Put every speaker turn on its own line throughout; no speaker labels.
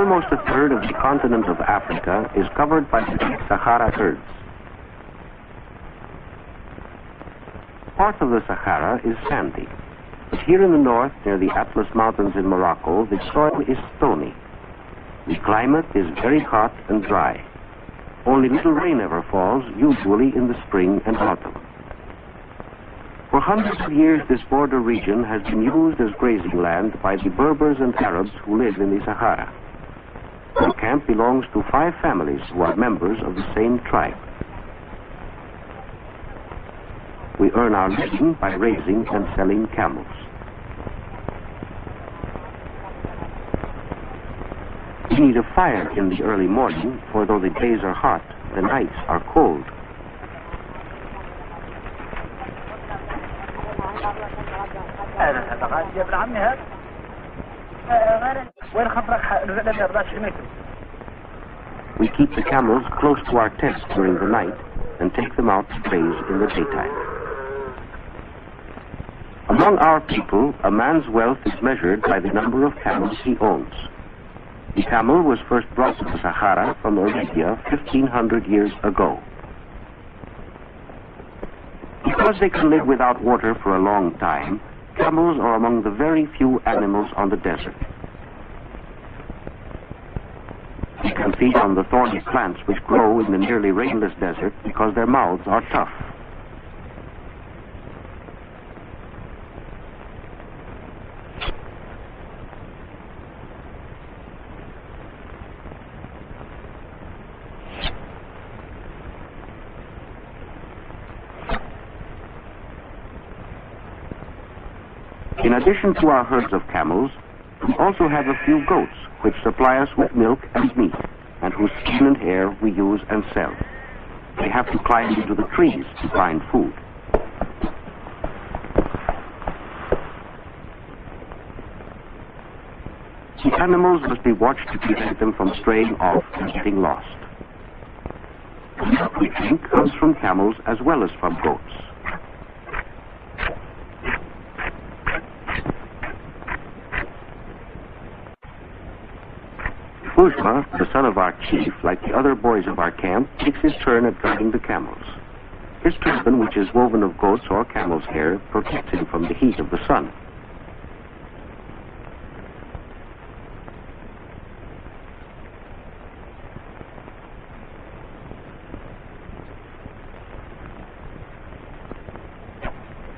Almost a third of the continent of Africa is covered by the Great Sahara herds. Part of the Sahara is sandy, but here in the north, near the Atlas Mountains in Morocco, the soil is stony. The climate is very hot and dry. Only little rain ever falls, usually in the spring and autumn. For hundreds of years, this border region has been used as grazing land by the Berbers and Arabs who live in the Sahara. Our camp belongs to 5 families who are members of the same tribe. We earn our living by raising and selling camels. We need a fire in the early morning, for though the days are hot, the nights are cold. We keep the camels close to our tents during the night and take them out to graze in the daytime. Among our people, a man's wealth is measured by the number of camels he owns. The camel was first brought to the Sahara from Arabia 1,500 years ago. Because they can live without water for a long time, camels are among the very few animals on the desert. They can feed on the thorny plants which grow in the nearly rainless desert because their mouths are tough. In addition to our herds of camels, we also have a few goats which supply us with milk and meat, and whose skin and hair we use and sell. They have to climb into the trees to find food. The animals must be watched to prevent them from straying off and getting lost. The milk we drink comes from camels as well as from goats. Bujma, the son of our chief, like the other boys of our camp, takes his turn at guarding the camels. His turban, which is woven of goat's or camel's hair, protects him from the heat of the sun.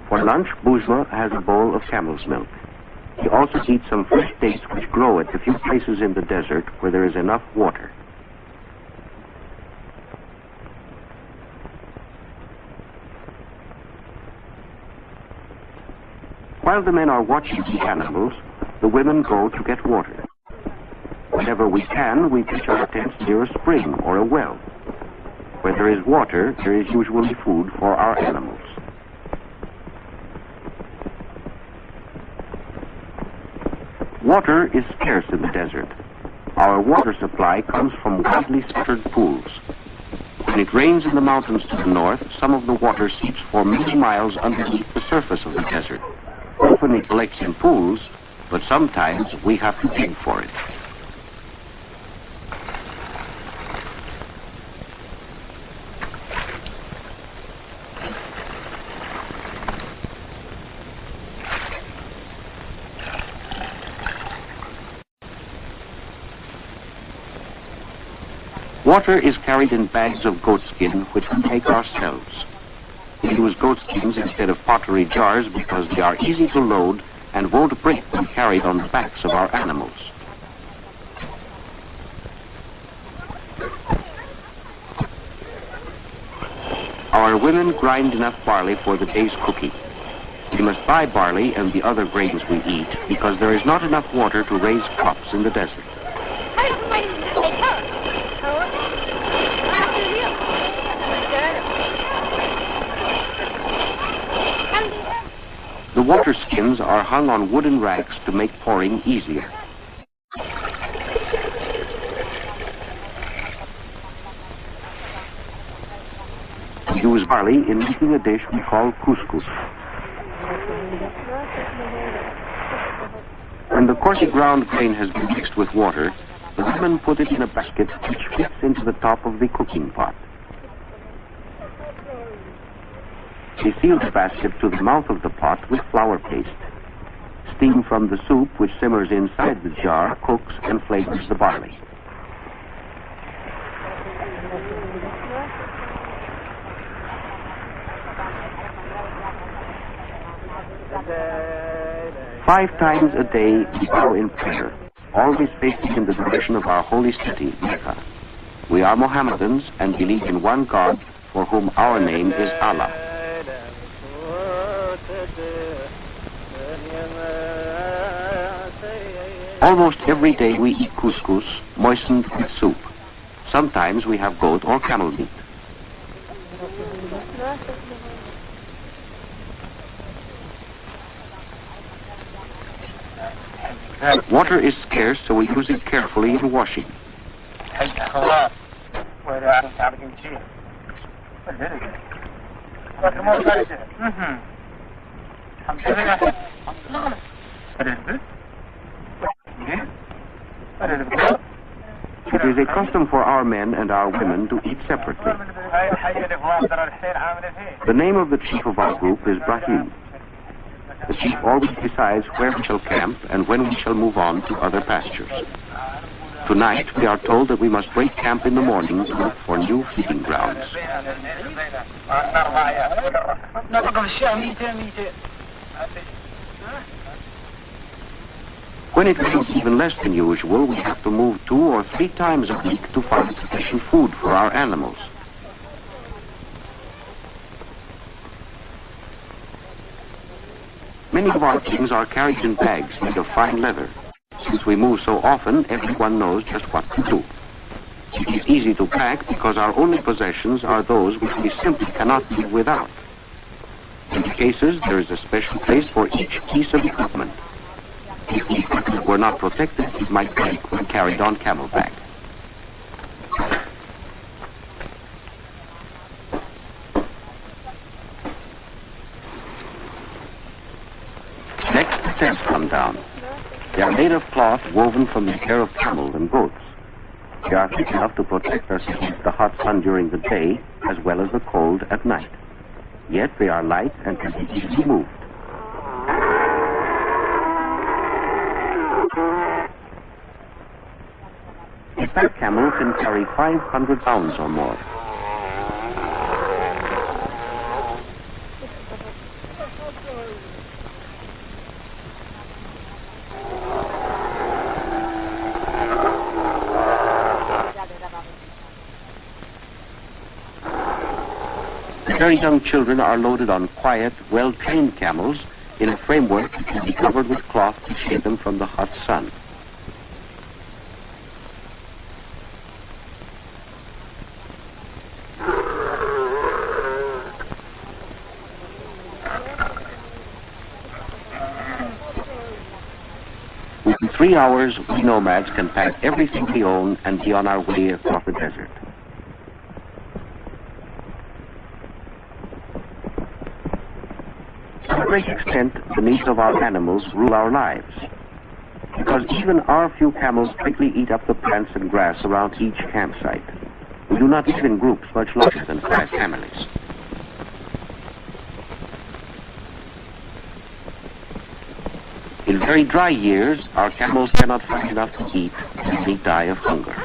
For lunch, Bujma has a bowl of camel's milk. He also eats some fresh dates which grow at a few places in the desert where there is enough water. While the men are watching the animals, the women go to get water. Whenever we can, we pitch our tents near a spring or a well. Where there is water, there is usually food for our animals. Water is scarce in the desert. Our water supply comes from widely scattered pools. When it rains in the mountains to the north, some of the water seeps for many miles underneath the surface of the desert. Often it collects in pools, but sometimes we have to dig for it. Water is carried in bags of goatskin, which we make ourselves. We use goatskins instead of pottery jars because they are easy to load and won't break when carried on the backs of our animals. Our women grind enough barley for the day's cooking. We must buy barley and the other grains we eat because there is not enough water to raise crops in the desert. The water skins are hung on wooden racks to make pouring easier. We use barley in making a dish we call couscous. When the coarsely ground grain has been mixed with water, The women put it in a basket which fits into the top of the cooking pot. They seal the basket to the mouth of the pot with flour paste. Steam from the soup, which simmers inside the jar, cooks and flavors the barley. Five times a day we bow in prayer, always facing in the direction of our holy city, Mecca. We are Mohammedans and believe in one God, for whom our name is Allah. Almost every day we eat couscous, moistened with soup. Sometimes we have goat or camel meat. Water is scarce, so we use it carefully in washing. It is a custom for our men and our women to eat separately. The name of the chief of our group is Brahim. The chief always decides where we shall camp and when we shall move on to other pastures. Tonight we are told that we must break camp in the morning to look for new feeding grounds. When it rains even less than usual, we have to move 2 or 3 times a week to find sufficient food for our animals. Many of our things are carried in bags made of fine leather. Since we move so often, everyone knows just what to do. It is easy to pack because our only possessions are those which we simply cannot live without. In cases, there is a special place for each piece of equipment. If the equipment were not protected, it might break when carried on camelback. Next, the tents come down. They are made of cloth woven from the hair of camels and goats. They are thick enough to protect us against the hot sun during the day, as well as the cold at night. Yet they are light and can be easily moved. A fat camel can carry 500 pounds or more. Very young children are loaded on quiet, well-trained camels in a framework that can be covered with cloth to shade them from the hot sun. Within 3 hours, we nomads can pack everything we own and be on our way across the desert. To a great extent, the needs of our animals rule our lives, because even our few camels quickly eat up the plants and grass around each campsite. We do not live in groups much larger than 5 families. In very dry years, our camels cannot find enough to eat and they die of hunger.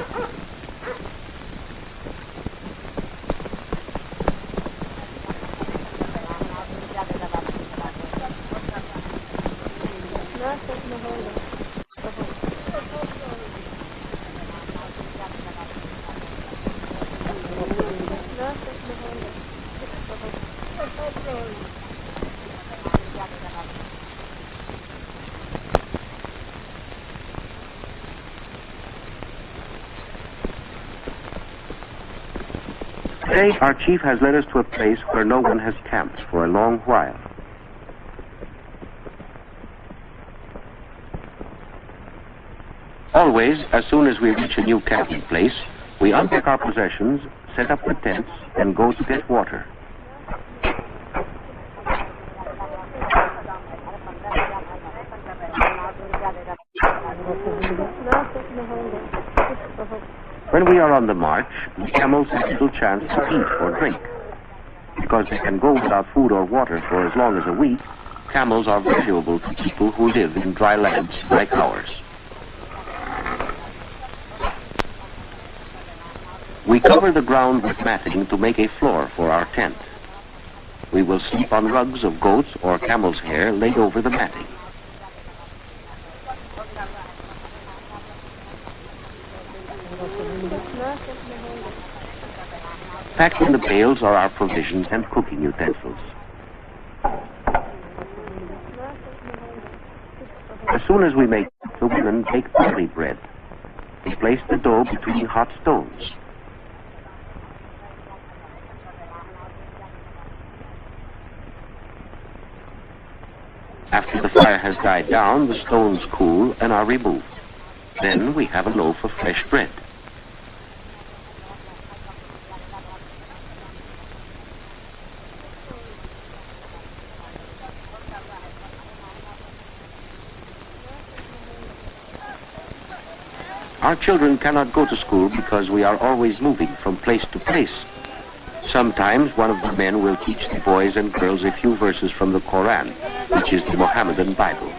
Today, our chief has led us to a place where no one has camped for a long while. Always, as soon as we reach a new camping place, we unpack our possessions, set up the tents, and go to get water. When we are on the march, the camels have little chance to eat or drink. Because they can go without food or water for as long as a week, camels are valuable to people who live in dry lands like ours. We cover the ground with matting to make a floor for our tent. We will sleep on rugs of goats or camel's hair laid over the matting. Packed in the bales are our provisions and cooking utensils. As soon as we make, the women bake barley bread. They place the dough between hot stones. After the fire has died down, the stones cool and are removed. Then we have a loaf of fresh bread. Our children cannot go to school because we are always moving from place to place. Sometimes one of the men will teach the boys and girls a few verses from the Quran, which is the Mohammedan Bible.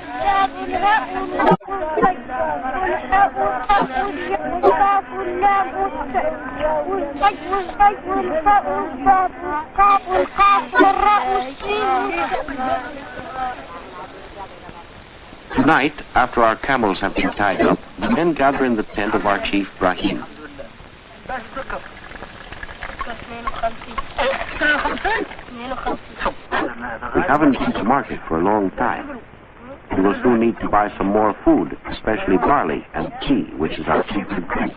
Tonight, after our camels have been tied up, the men gather in the tent of our chief Brahim. We haven't been to market for a long time. We will soon need to buy some more food, especially barley and tea, which is our favorite drink.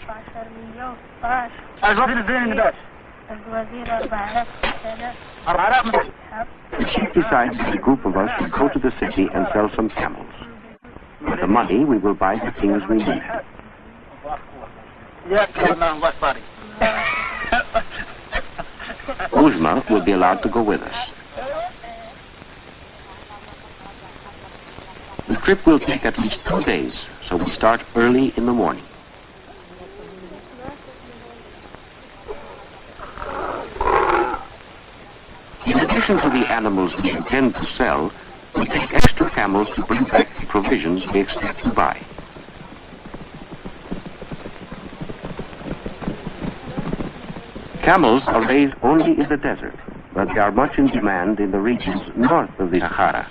The chief decides that a group of us should go to the city and sell some camels. With the money, we will buy the things we need. Uzma will be allowed to go with us. The trip will take at least 2 days, so we start early in the morning. In addition to the animals we intend to sell, we take extra camels to bring back the provisions we expect to buy. Camels are raised only in the desert, but they are much in demand in the regions north of the Sahara.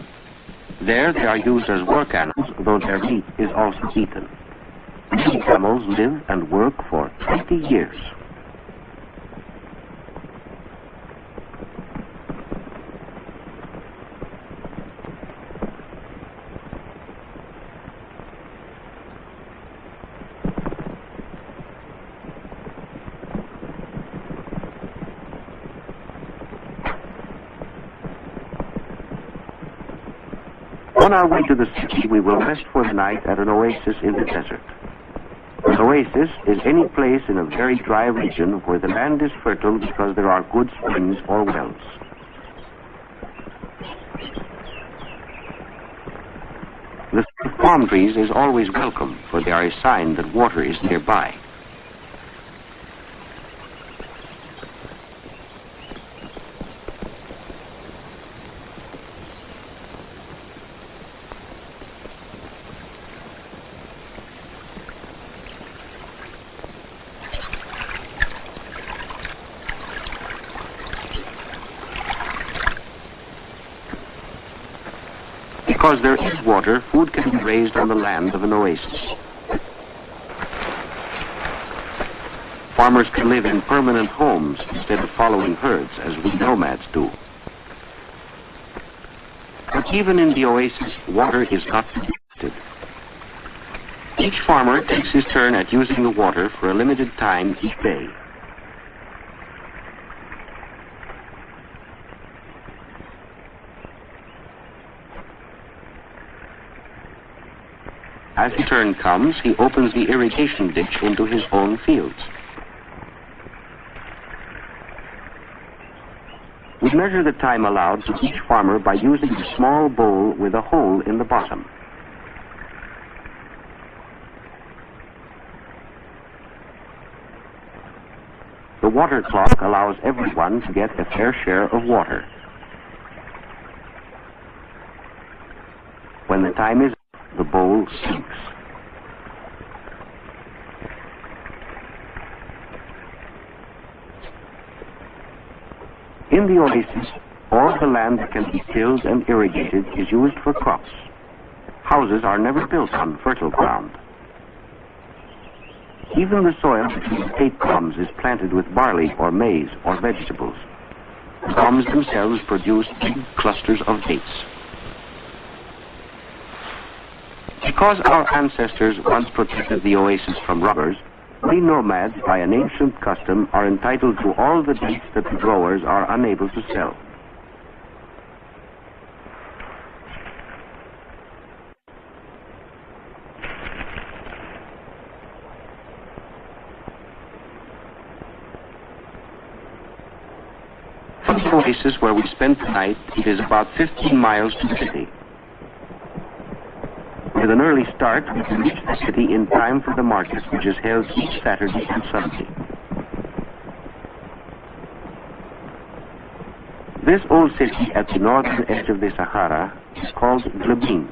There they are used as work animals, though their meat is also eaten. Many camels live and work for 20 years. On our way to the city, we will rest for the night at an oasis in the desert. An oasis is any place in a very dry region where the land is fertile because there are good springs or wells. The smell of palm trees is always welcome, for they are a sign that water is nearby. Because there is water, food can be raised on the land of an oasis. Farmers can live in permanent homes instead of following herds, as we nomads do. But even in the oasis, water is not wasted. Each farmer takes his turn at using the water for a limited time each day. As his turn comes, he opens the irrigation ditch into his own fields. We measure the time allowed to each farmer by using a small bowl with a hole in the bottom. water clock allows everyone to get a fair share of water. When the time is up, the bowl sinks. In the oasis, all the land that can be tilled and irrigated is used for crops. Houses are never built on fertile ground. Even the soil between the date palms is planted with barley or maize or vegetables. The palms themselves produce big clusters of dates. Because our ancestors once protected the oasis from robbers, we nomads, by an ancient custom, are entitled to all the dates that the growers are unable to sell. From the oasis where we spent the night, it is about 15 miles to the city. With an early start, we can reach the city in time for the market, which is held each Saturday and Sunday. This old city at the northern edge of the Sahara is called Glebin.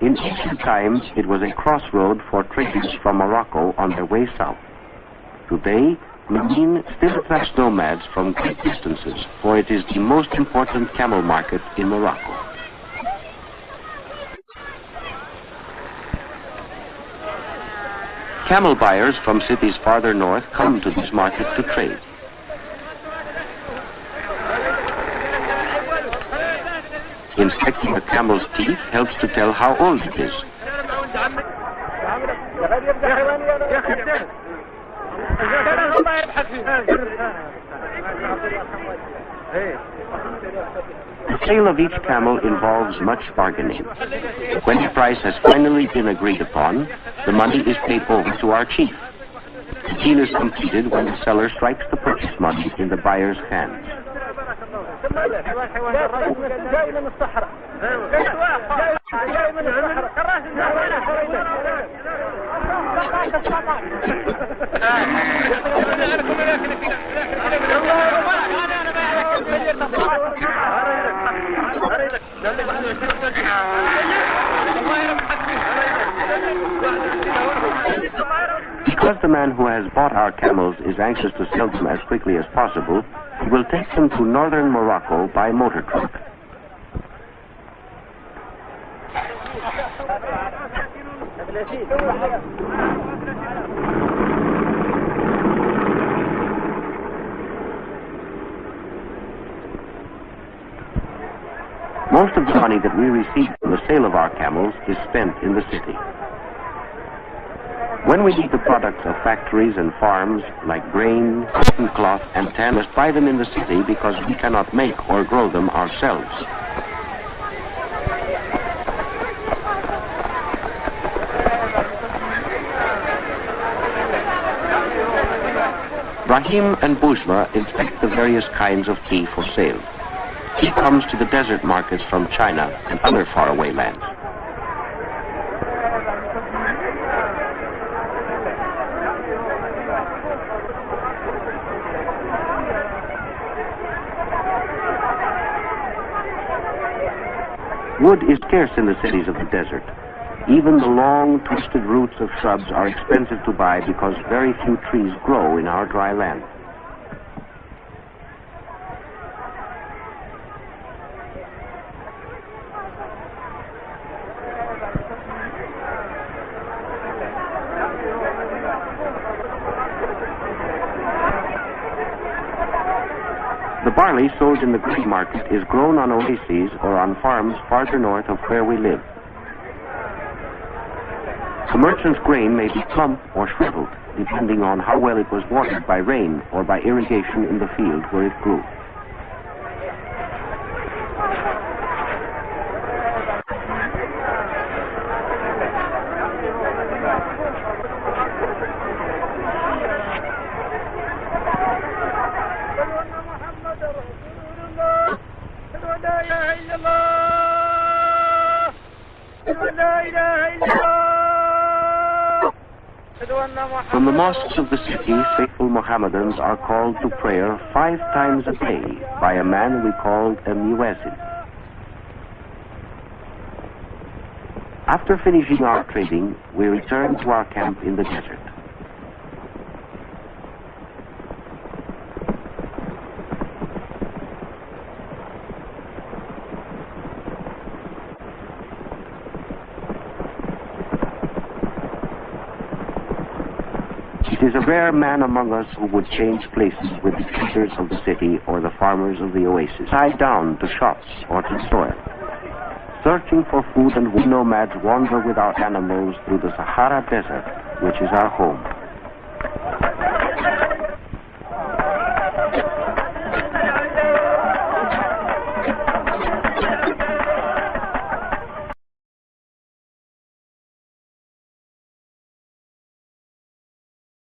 In ancient times, it was a crossroad for traders from Morocco on their way south. Today, Glebin still attracts nomads from great distances, for it is the most important camel market in Morocco. Camel buyers from cities farther north come to this market to trade. Inspecting a camel's teeth helps to tell how old it is. The sale of each camel involves much bargaining. When the price has finally been agreed upon, the money is paid over to our chief. The deal is completed when the seller strikes the purchase money in the buyer's hands. Because the man who has bought our camels is anxious to sell them as quickly as possible, he will take them to northern Morocco by motor truck. Most of the money that we receive from the sale of our camels is spent in the city. When we need the products of factories and farms, like grain, cotton cloth, and tan, we must buy them in the city because we cannot make or grow them ourselves. Brahim and Boujma inspect the various kinds of tea for sale. Tea comes to the desert markets from China and other faraway lands. Wood is scarce in the cities of the desert. Even the long, twisted roots of shrubs are expensive to buy because very few trees grow in our dry land. The barley sold in the grain market is grown on oases or on farms farther north of where we live. The merchant's grain may be plump or shriveled, depending on how well it was watered by rain or by irrigation in the field where it grew. From the mosques of the city, faithful Mohammedans are called to prayer 5 times a day by a man we called a muezzin. After finishing our trading, we return to our camp in the desert. It is a rare man among us who would change places with the traders of the city or the farmers of the oasis, tied down to shops or to soil. Searching for food, and we nomads wander with our animals through the Sahara Desert, which is our home.